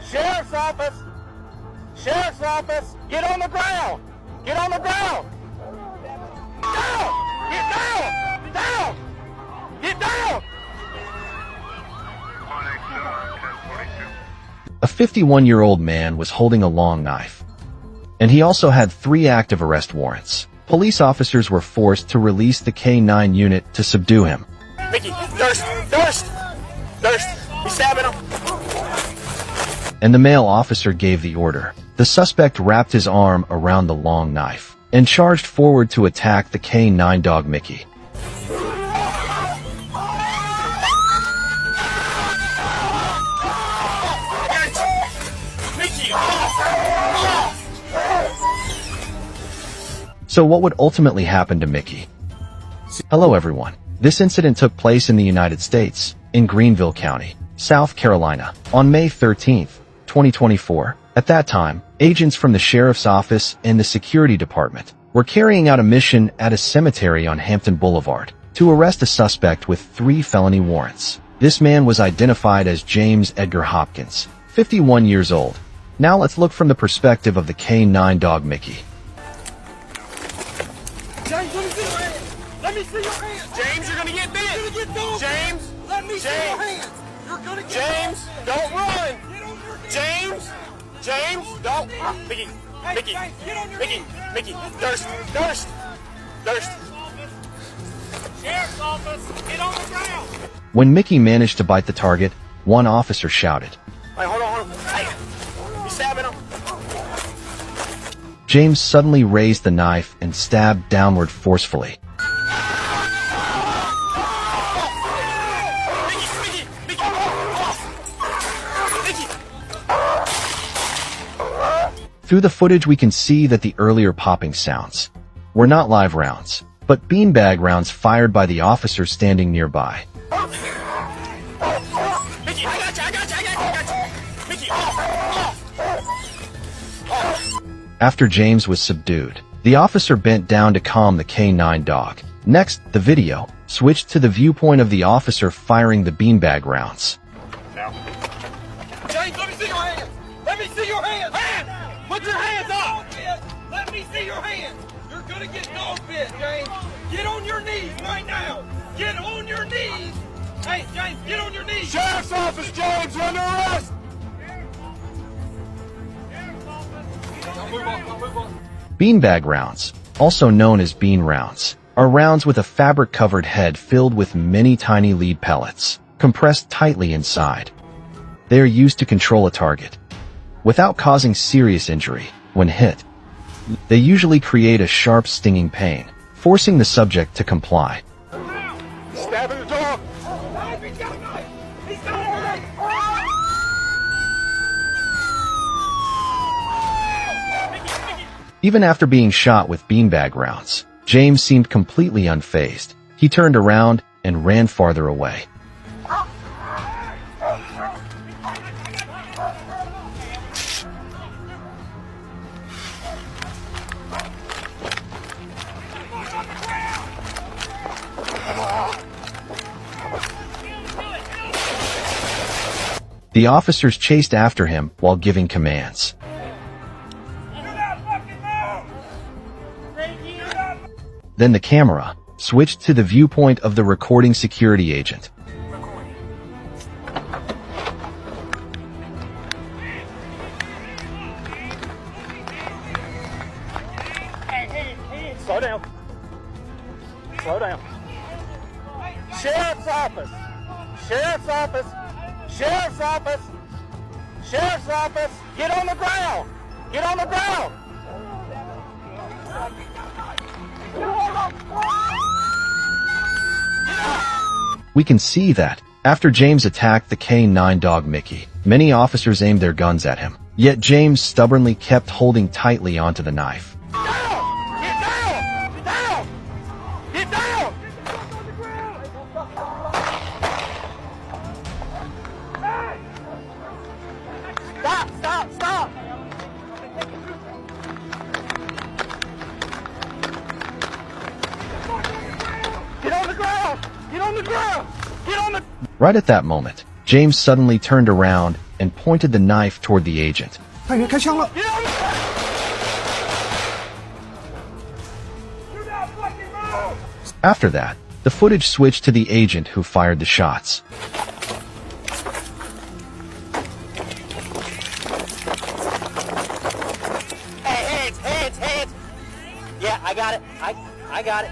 Sheriff's office! Sheriff's office! Get on the ground! Get on the ground! Down! Get down! Down! Get down! A 51-year-old man was holding a long knife, and he also had 3 active arrest warrants. Police officers were forced to release the K-9 unit to subdue him. Mickey, Durst! Durst! Durst! He's stabbing him! And the male officer gave the order. The suspect wrapped his arm around the long knife and charged forward to attack the K-9 dog Mickey. So what would ultimately happen to Mickey? Hello everyone. This incident took place in the United States, in Greenville County, South Carolina, on May 13, 2024. At that time, agents from the Sheriff's Office and the Security Department were carrying out a mission at a cemetery on Hampton Boulevard to arrest a suspect with 3 felony warrants. This man was identified as James Edgar Hopkins, 51 years old. Now let's look from the perspective of the K-9 dog Mickey. James, let me see your hands! Let me see your hands! James, you're gonna get bit! You're gonna get dog. James! Let me see your hands! You're gonna get James, don't run! Get on your knees! James! James, don't! Mickey! Hey, Mickey! James, get on your Mickey! knees. Mickey! Durst! Durst! Durst! Sheriff's office! Get on the ground! When Mickey managed to bite the target, one officer shouted. Hey, hold on, hold on. Hey! He's stabbing him! James suddenly raised the knife and stabbed downward forcefully. Through the footage we can see that the earlier popping sounds were not live rounds, but beanbag rounds fired by the officer standing nearby. Mickey, I got you! Mickey, off! After James was subdued, the officer bent down to calm the K-9 dog. Next, the video switched to the viewpoint of the officer firing the beanbag rounds. Now. James, let me see your hands! Let me see your hands! Hands! Put your hands up! Let me see your hands! You're gonna get dog bit, James! Get on your knees right now! Get on your knees! Hey, James, get on your knees! Sheriff's office, James! You're under arrest! Beanbag rounds, also known as bean rounds, are rounds with a fabric-covered head filled with many tiny lead pellets, compressed tightly inside. They are used to control a target without causing serious injury. When hit, they usually create a sharp stinging pain, forcing the subject to comply. Stabbing the dog! He's got a knife! He's got a knife! Even after being shot with beanbag rounds, James seemed completely unfazed. He turned around and ran farther away. The officers chased after him while giving commands. Then the camera switched to the viewpoint of the recording security agent. Slow down. Slow down. Sheriff's office! Sheriff's office! Sheriff's office! Sheriff's office! Get on the ground! Get on the ground! We can see that, after James attacked the K-9 dog Mickey, many officers aimed their guns at him. Yet James stubbornly kept holding tightly onto the knife. Get down! Get down! Get down! Get down! Stop! Stop! Stop! Get on the ground! Get on the ground! Get on the... Right at that moment, James suddenly turned around and pointed the knife toward the agent. 派人开枪了！ Do not fucking move! After that, the footage switched to the agent who fired the shots. Hey, hands! Yeah, I got it. I got it.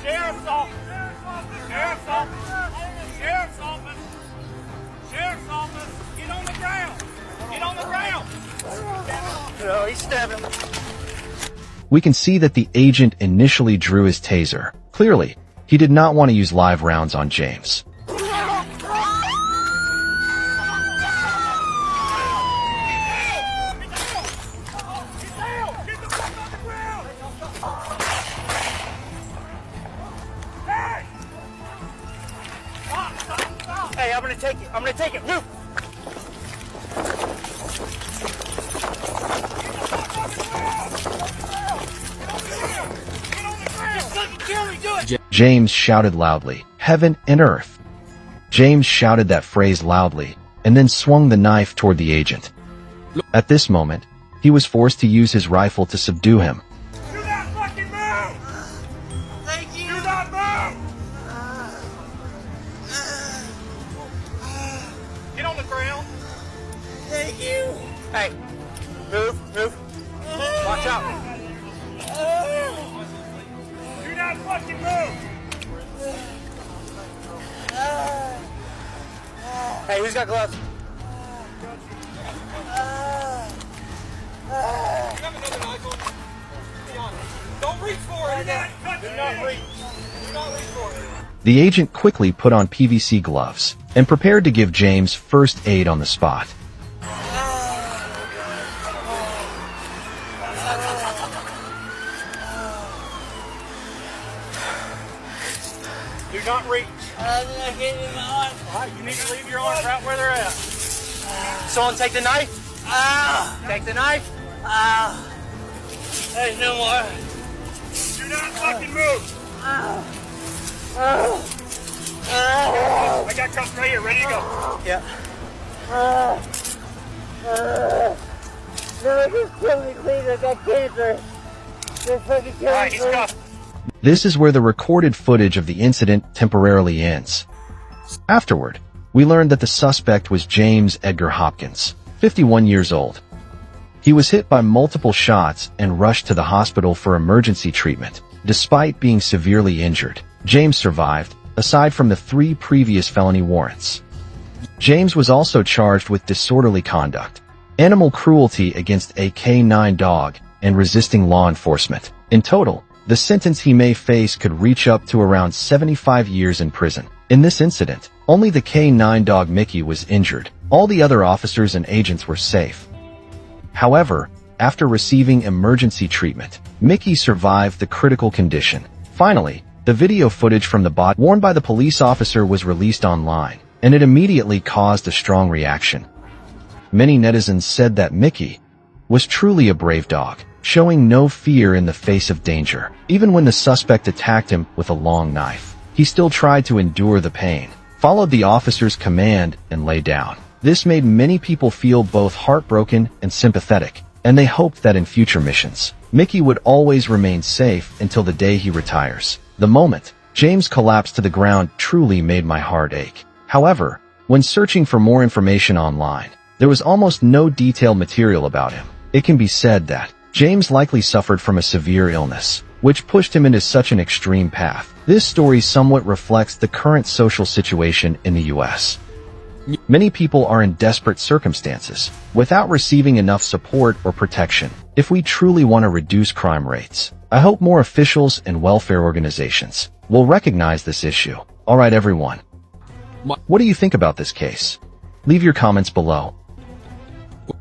Sheriff's office! Sheriff's office! Sheriff's office! Sheriff's office! Get on the ground! Get on the ground! No, he's stabbing me. We can see that the agent initially drew his taser. Clearly, he did not want to use live rounds on James. Hey, I'm gonna take it. Move. James shouted loudly, "Heaven and earth." James shouted that phrase loudly, and then swung the knife toward the agent. At this moment, he was forced to use his rifle to subdue him. Do not fucking move! Thank you. Do not move! Get on the ground! Thank you. Hey, move. Watch out. Do not fucking move! Hey, who's got gloves? Grab another knife on. Be honest. Don't reach for it! Do not reach! Do not reach for it! The agent quickly put on PVC gloves and prepared to give James first aid on the spot. Do not reach! I'm not getting my arm. Alright, you need to leave your arms right where they're at. Someone take the knife. Take the knife. There's no more. Do not fucking move! I got cuffs right here, ready to go. Yeah. No, just kill me, please. I got cancer. Just fucking kill me, Alright, he's please. cuffed. This is where the recorded footage of the incident temporarily ends. Afterward, we learned that the suspect was James Edgar Hopkins, 51 years old. He was hit by multiple shots and rushed to the hospital for emergency treatment. Despite being severely injured, James survived, aside from the 3 previous felony warrants. James was also charged with disorderly conduct, animal cruelty against a K9 dog, and resisting law enforcement. In total, the sentence he may face could reach up to around 75 years in prison. In this incident, only the K9 dog Mickey was injured. All the other officers and agents were safe. However, after receiving emergency treatment, Mickey survived the critical condition. Finally, the video footage from the body worn by the police officer was released online, and it immediately caused a strong reaction. Many netizens said that Mickey was truly a brave dog, showing no fear in the face of danger. Even when the suspect attacked him with a long knife, he still tried to endure the pain, followed the officer's command, and lay down. This made many people feel both heartbroken and sympathetic, and they hoped that in future missions, Mickey would always remain safe until the day he retires. The moment James collapsed to the ground truly made my heart ache. However, when searching for more information online, there was almost no detailed material about him. It can be said that James likely suffered from a severe illness, which pushed him into such an extreme path. This story somewhat reflects the current social situation in the U.S. Many people are in desperate circumstances, without receiving enough support or protection. If we truly want to reduce crime rates, I hope more officials and welfare organizations will recognize this issue. Alright everyone, what do you think about this case? Leave your comments below.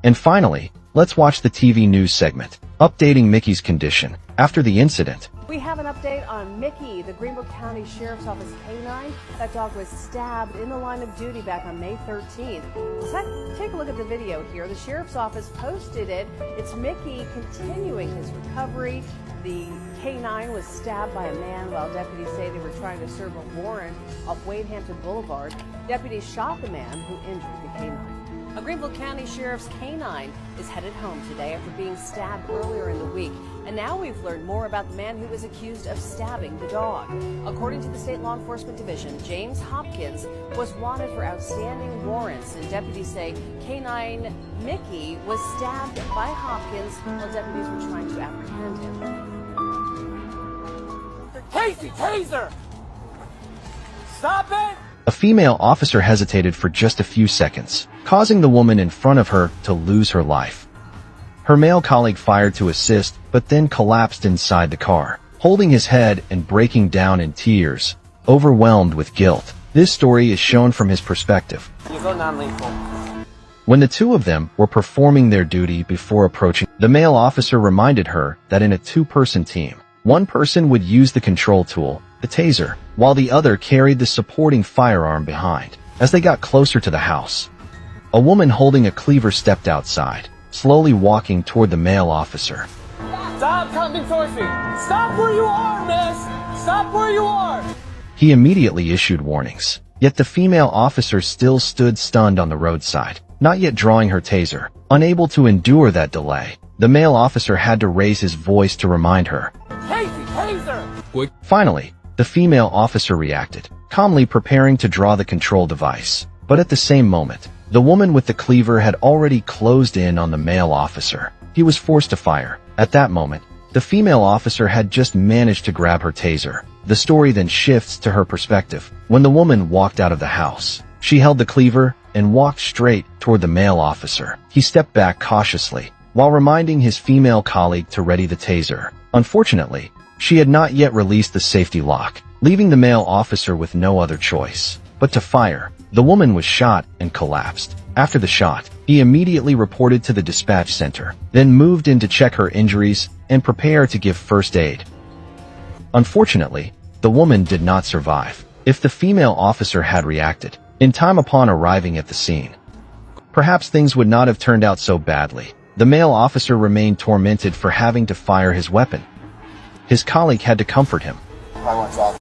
And finally, let's watch the TV news segment, updating Mickey's condition after the incident. We have an update on Mickey, the Greenville County Sheriff's Office K9. That dog was stabbed in the line of duty back on May 13th. So take a look at the video here. The Sheriff's Office posted it. It's Mickey continuing his recovery. The K9 was stabbed by a man while deputies say they were trying to serve a warrant off Wade Hampton Boulevard. Deputies shot the man who injured the K9. A Greenville County Sheriff's K-9 is headed home today after being stabbed earlier in the week. And now we've learned more about the man who was accused of stabbing the dog. According to the State Law Enforcement Division, James Hopkins was wanted for outstanding warrants, and deputies say K-9 Mickey was stabbed by Hopkins while deputies were trying to apprehend him. Casey, taser! Stop it! A female officer hesitated for just a few seconds, causing the woman in front of her to lose her life. Her male colleague fired to assist, but then collapsed inside the car, holding his head and breaking down in tears, overwhelmed with guilt. This story is shown from his perspective. When the two of them were performing their duty before approaching, the male officer reminded her that in a two-person team, one person would use the control tool, the taser, while the other carried the supporting firearm behind. As they got closer to the house, a woman holding a cleaver stepped outside, slowly walking toward the male officer. Stop coming towards me! Stop where you are, miss! Stop where you are! He immediately issued warnings, yet the female officer still stood stunned on the roadside, not yet drawing her taser. Unable to endure that delay, the male officer had to raise his voice to remind her. Casey, taser! Finally, the female officer reacted, calmly preparing to draw the control device. But at the same moment, the woman with the cleaver had already closed in on the male officer. He was forced to fire. At that moment, the female officer had just managed to grab her taser. The story then shifts to her perspective. When the woman walked out of the house, she held the cleaver and walked straight toward the male officer. He stepped back cautiously, while reminding his female colleague to ready the taser. Unfortunately, she had not yet released the safety lock, leaving the male officer with no other choice but to fire. The woman was shot and collapsed. After the shot, he immediately reported to the dispatch center, then moved in to check her injuries and prepare to give first aid. Unfortunately, the woman did not survive. If the female officer had reacted in time upon arriving at the scene, perhaps things would not have turned out so badly. The male officer remained tormented for having to fire his weapon. His colleague had to comfort him.